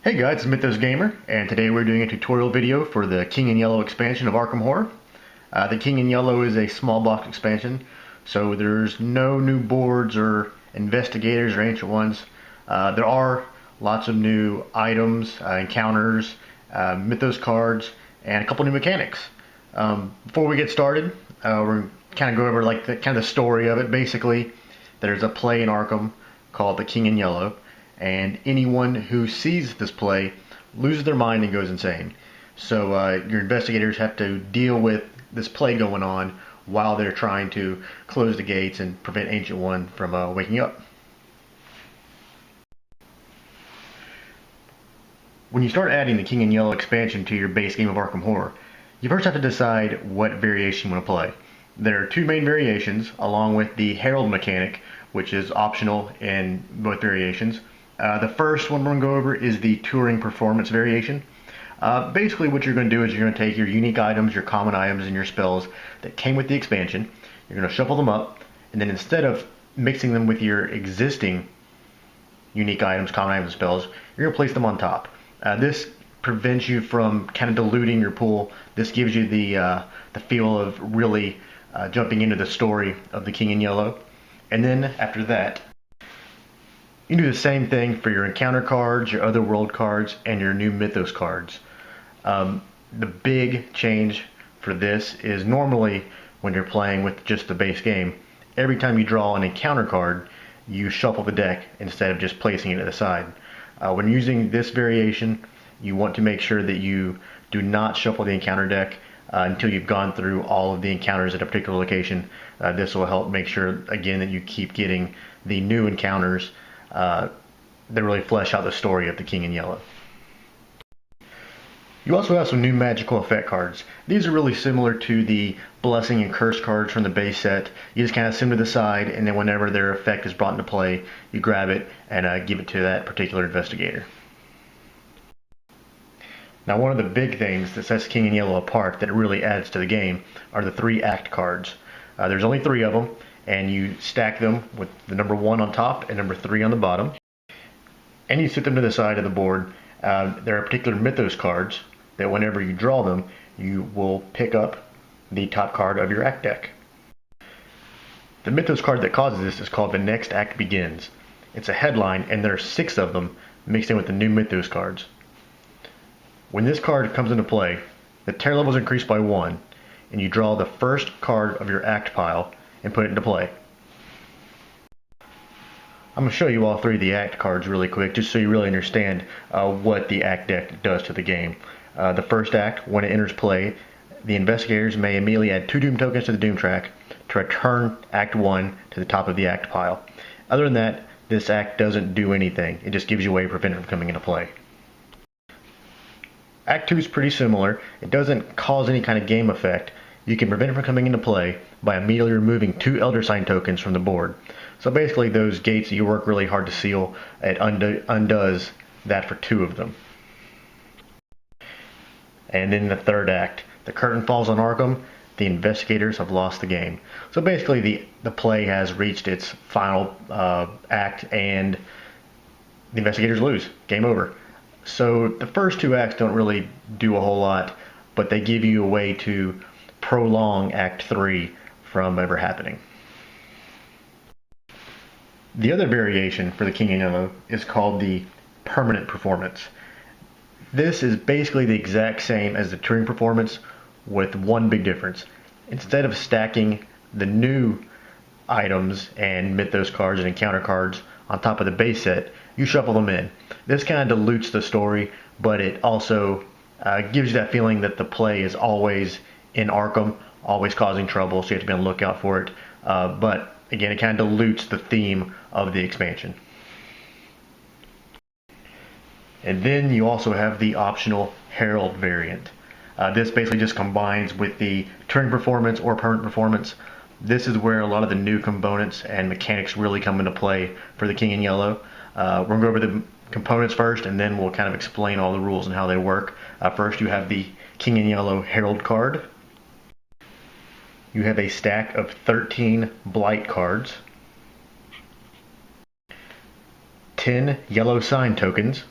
Hey guys, it's Mythos Gamer, and today we're doing a tutorial video for the King in Yellow expansion of Arkham Horror. The King in Yellow is a small box expansion, so there's no new boards or investigators or ancient ones. There are lots of new items, encounters, Mythos cards, and a couple new mechanics. Before we get started, we're kind of go over like the story of it. Basically, there's a play in Arkham called the King in Yellow, and anyone who sees this play loses their mind and goes insane. So your investigators have to deal with this play going on while they're trying to close the gates and prevent Ancient One from waking up. When you start adding the King in Yellow expansion to your base game of Arkham Horror, you first have to decide what variation you want to play. There are two main variations, along with the Herald mechanic, which is optional in both variations. The first one we're going to go over is the Touring Performance variation. Basically what you're going to do is you're going to take your unique items, your common items, and your spells that came with the expansion. You're going to shuffle them up, and then instead of mixing them with your existing unique items, common items, and spells, you're going to place them on top. This prevents you from kind of diluting your pool. This gives you the feel of really jumping into the story of the King in Yellow. And then after that, you can do the same thing for your encounter cards, your other world cards, and your new Mythos cards. The big change for this is normally when you're playing with just the base game, every time you draw an encounter card, you shuffle the deck instead of just placing it to the side. When using this variation, you want to make sure that you do not shuffle the encounter deck until you've gone through all of the encounters at a particular location. This will help make sure, again, that you keep getting the new encounters that really flesh out the story of the King in Yellow. You also have some new magical effect cards. These are really similar to the Blessing and Curse cards from the base set. You just kind of set them to the side, and then whenever their effect is brought into play, you grab it and give it to that particular investigator. Now, one of the big things that sets King in Yellow apart that really adds to the game are the 3 act cards. There's only 3 of them, and you stack them with the number 1 on top and number 3 on the bottom. And you sit them to the side of the board. There are particular Mythos cards that whenever you draw them, you will pick up the top card of your act deck. The Mythos card that causes this is called The Next Act Begins. It's a headline, and there are 6 of them mixed in with the new Mythos cards. When this card comes into play, the terror level is increased by 1, and you draw the first card of your act pile and put it into play. I'm going to show you all 3 of the act cards really quick, just so you really understand what the act deck does to the game. The first act, when it enters play, the investigators may immediately add 2 doom tokens to the doom track to return act 1 to the top of the act pile. Other than that, this act doesn't do anything. It just gives you a way to prevent it from coming into play. Act 2 is pretty similar. It doesn't cause any kind of game effect. You can prevent it from coming into play by immediately removing 2 Elder Sign tokens from the board. So basically those gates that you work really hard to seal, it undoes that for 2 of them. And then the third act, the curtain falls on Arkham, the investigators have lost the game. So basically the play has reached its final act and the investigators lose. Game over. So the first 2 acts don't really do a whole lot, but they give you a way to prolong Act 3 from ever happening. The other variation for the King in Yellow is called the Permanent Performance. This is basically the exact same as the Touring Performance with one big difference. Instead of stacking the new items and Mythos cards and encounter cards on top of the base set, you shuffle them in. This kind of dilutes the story, but it also gives you that feeling that the play is always in Arkham, always causing trouble, so you have to be on the lookout for it. But again, it kind of dilutes the theme of the expansion. And then you also have the optional Herald variant. This basically just combines with the Touring Performance or Permanent Performance. This is where a lot of the new components and mechanics really come into play for the King in Yellow. We're going to go over the components first, and then we'll kind of explain all the rules and how they work. First, you have the King in Yellow Herald card. You have a stack of 13 blight cards, 10 yellow sign tokens,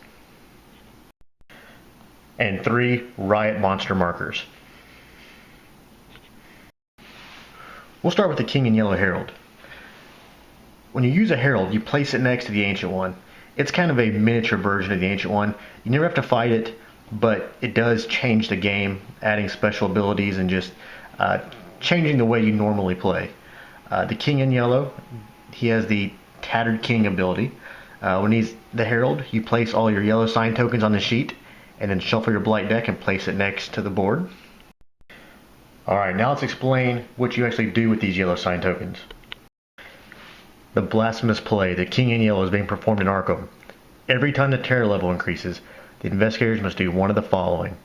and 3 riot monster markers. We'll start with the King in Yellow Herald. When you use a herald, you place it next to the ancient one. It's kind of a miniature version of the ancient one. You never have to fight it, but it does change the game, adding special abilities and just changing the way you normally play. The King in Yellow, he has the Tattered King ability. When he's the herald, you place all your yellow sign tokens on the sheet and then shuffle your blight deck and place it next to the board. Alright, now let's explain what you actually do with these yellow sign tokens. The blasphemous play, the King in Yellow, is being performed in Arkham. Every time the terror level increases, the investigators must do one of the following.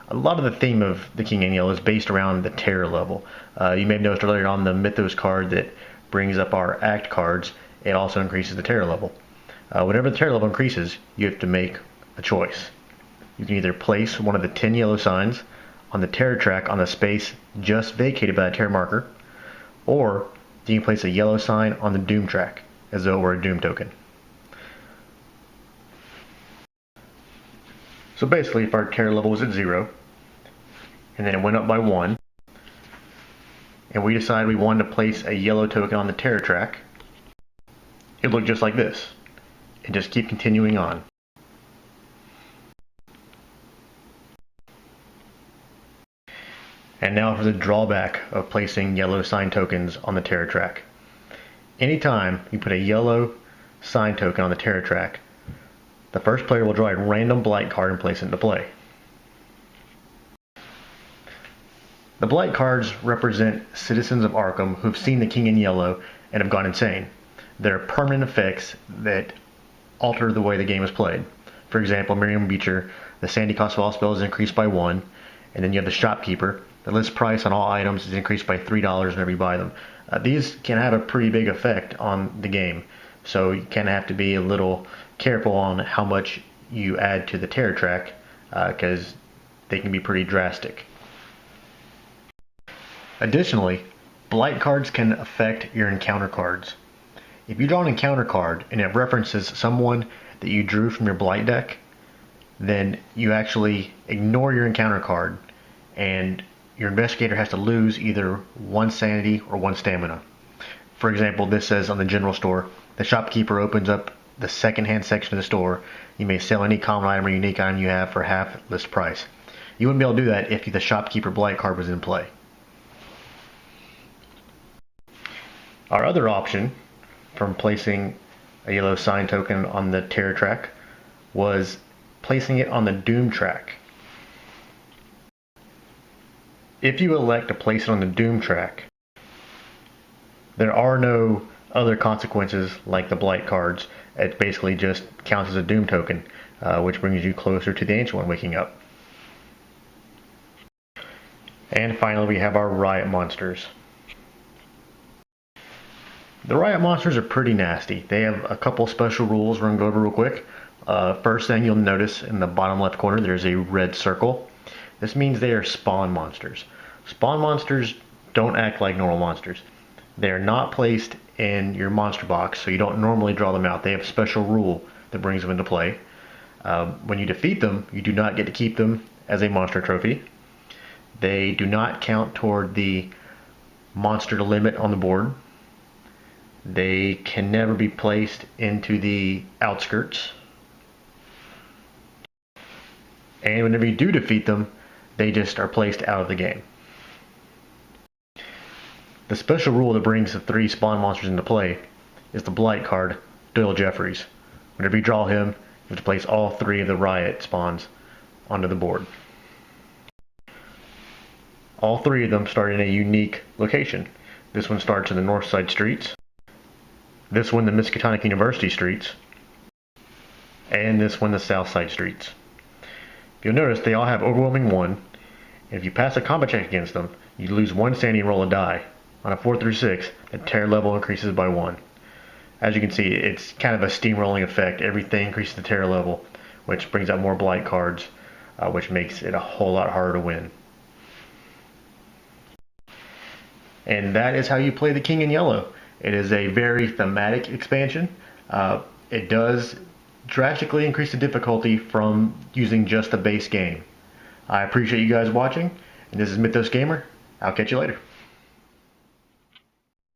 A lot of the theme of the King in Yellow is based around the terror level. You may have noticed earlier on the Mythos card that brings up our act cards, it also increases the terror level. Whenever the terror level increases, you have to make a choice. You can either place one of the 10 yellow signs on the terror track on the space just vacated by a terror marker, or you can place a yellow sign on the doom track as though it were a doom token. So basically, if our terror level was at 0 and then it went up by 1 and we decided we wanted to place a yellow token on the terror track, it looked just like this and just keep continuing on. And now for the drawback of placing yellow sign tokens on the terror track. Anytime you put a yellow sign token on the terror track, the first player will draw a random blight card and place it into play. The blight cards represent citizens of Arkham who've seen the King in Yellow and have gone insane. They're permanent effects that alter the way the game is played. For example, Miriam Beecher, the Sandy cost of all spells is increased by 1, and then you have the shopkeeper. The list price on all items is increased by $3 whenever you buy them. These can have a pretty big effect on the game, so you kind of have to be a little careful on how much you add to the terror track, because they can be pretty drastic. Additionally, blight cards can affect your encounter cards. If you draw an encounter card and it references someone that you drew from your blight deck, then you actually ignore your encounter card and your investigator has to lose either 1 sanity or 1 stamina. For example, this says on the general store, the shopkeeper opens up the second-hand section of the store. You may sell any common item or unique item you have for half list price. You wouldn't be able to do that if the shopkeeper blight card was in play. Our other option from placing a yellow sign token on the terror track was placing it on the doom track. If you elect to place it on the doom track, there are no other consequences like the blight cards. It basically just counts as a doom token, which brings you closer to the ancient one waking up. And finally, we have our riot monsters. The riot monsters are pretty nasty. They have a couple special rules we're going to go over real quick. First thing you'll notice in the bottom left corner, there's a red circle. This means they are spawn monsters. Spawn monsters don't act like normal monsters. They are not placed in your monster box, so you don't normally draw them out. They have a special rule that brings them into play. When you defeat them, you do not get to keep them as a monster trophy. They do not count toward the monster limit on the board. They can never be placed into the outskirts. And whenever you do defeat them, they just are placed out of the game. The special rule that brings the 3 spawn monsters into play is the blight card, Doyle Jeffries. Whenever you draw him, you have to place all 3 of the riot spawns onto the board. All 3 of them start in a unique location. This one starts in the north side streets, this one the Miskatonic University streets, and this one the south side streets. You'll notice they all have overwhelming 1, and if you pass a combat check against them, you lose 1 sanity and roll a die. On a 4 through 6, the terror level increases by 1. As you can see, it's kind of a steamrolling effect. Everything increases the terror level, which brings out more blight cards, which makes it a whole lot harder to win. And that is how you play the King in Yellow. It is a very thematic expansion. It does drastically increase the difficulty from using just the base game. I appreciate you guys watching, and this is Mythos Gamer. I'll catch you later.